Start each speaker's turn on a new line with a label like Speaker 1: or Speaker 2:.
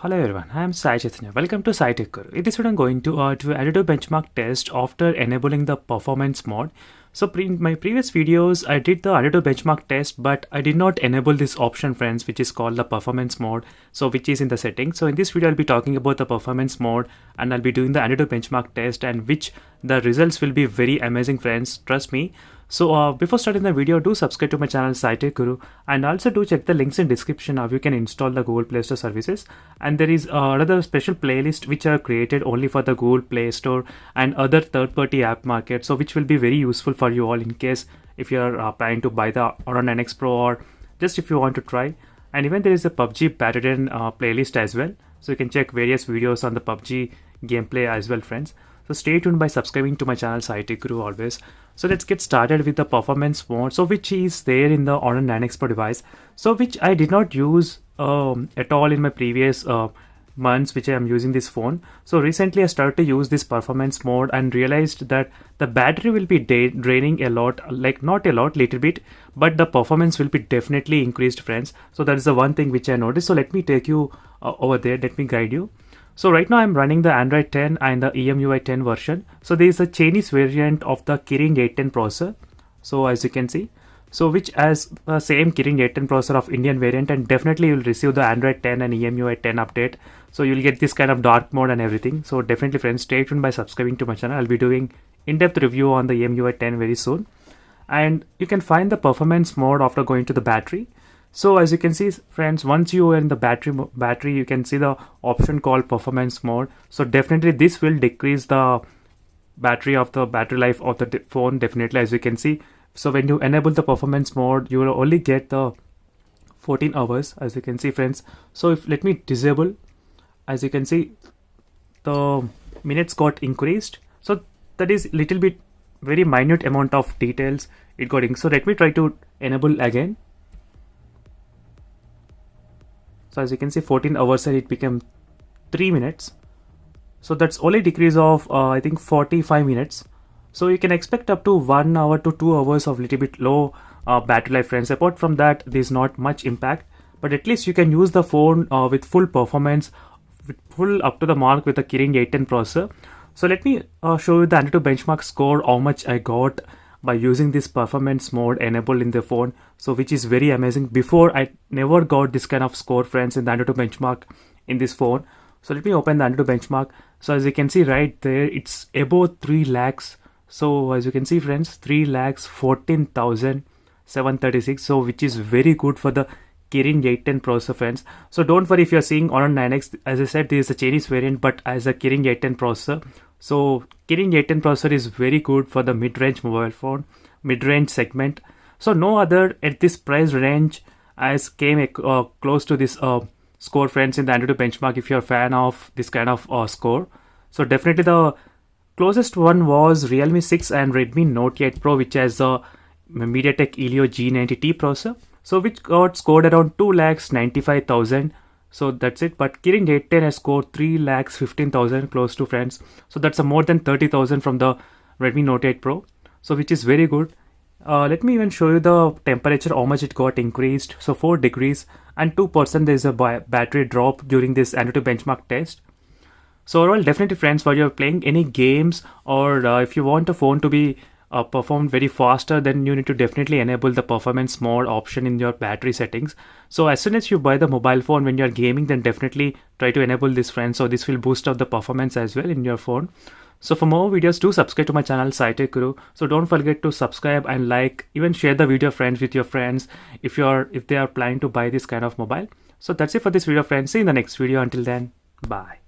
Speaker 1: Hello everyone, I am Sai Chaitanya. Welcome to Sai Tech Guru. In this video, I'm going to do AnTuTu benchmark test after enabling the performance mode. So in my previous videos, I did the AnTuTu benchmark test, but I did not enable this option, friends, which is called the performance mode. So which is in the settings. So in this video, I'll be talking about the performance mode, and I'll be doing the AnTuTu benchmark test, and which the results will be very amazing, friends. Trust me. So before starting the video, do subscribe to my channel Sai Tech Guru, and also do check the links in description how you can install the Google Play Store services. And there is another special playlist which are created only for the Google Play Store and other third-party app market, so which will be very useful for you all in case if you are planning to buy the Aura 9X Pro, or just if you want to try. And even there is a PUBG Battleground playlist as well, so you can check various videos on the PUBG gameplay as well, friends. So stay tuned by subscribing to my channel Sai Tech Guru always. So let's get started with the performance mode, so which is there in the Aura 9X Pro device, so which I did not use at all in my previous months which I am using this phone. So recently I started to use this performance mode and realized that the battery will be draining a lot, like not a lot, little bit, but the performance will be definitely increased, friends. So that is the one thing which I noticed. So let me take you over there, let me guide you. So right now I'm running the Android 10 and the EMUI 10 version. So there is a Chinese variant of the Kirin 810 processor. So as you can see, so which has the same Kirin 810 processor of Indian variant, and definitely you will receive the Android 10 and EMUI 10 update. So you'll get this kind of dark mode and everything. So definitely, friends, stay tuned by subscribing to my channel. I'll be doing in-depth review on the EMUI 10 very soon. And you can find the performance mode after going to the battery. So as you can see, friends, once you are in the battery, you can see the option called performance mode. So definitely this will decrease the battery life of the phone, definitely, as you can see. So when you enable the performance mode, you will only get the 14 hours, as you can see, friends. So if let me disable, as you can see, the minutes got increased. So that is little bit very minute amount of details it got in. So let me try to enable again. So as you can see, 14 hours and it became 3 minutes. So that's only decrease of I think 45 minutes. So you can expect up to 1 hour to 2 hours of little bit low battery life, friends. Apart from that, there's not much impact, but at least you can use the phone with full performance, with full up to the mark with the Kirin 810 processor. So let me show you the AnTuTu benchmark score, how much I got by using this performance mode enabled in the phone, so which is very amazing. Before, I never got this kind of score, friends, in the AnTuTu benchmark in this phone. So let me open the AnTuTu benchmark. So as you can see right there, it's above 3 lakhs. So as you can see, friends, 3,14,736. So which is very good for the Kirin 810 processor, friends. So don't worry if you're seeing Aura 9X. As I said, this is a Chinese variant, but as a Kirin 810 processor. So Kirin 810 processor is very good for the mid-range mobile phone, mid-range segment. So no other at this price range as came close to this score, friends, in the AnTuTu benchmark if you're a fan of this kind of score. So definitely the closest one was Realme 6 and Redmi Note 8 Pro, which has a MediaTek Helio G90T processor. So which got scored around 2,95,000. So that's it. But Kirin 810 has scored 3,15,000 close to, friends. So that's a more than 30,000 from the Redmi Note 8 Pro. So which is very good. Let me even show you the temperature, how much it got increased. So 4 degrees and 2% there is a battery drop during this AnTuTu benchmark test. So overall, definitely, friends, while you're playing any games, or if you want a phone to be performed very faster, then you need to definitely enable the performance mode option in your battery settings. So as soon as you buy the mobile phone when you're gaming, then definitely try to enable this, friends. So this will boost up the performance as well in your phone. So for more videos, do subscribe to my channel Sai Tech Guru. So don't forget to subscribe and like, even share the video, friends, with your friends if they are planning to buy this kind of mobile. So that's it for this video, friends. See you in the next video. Until then, bye.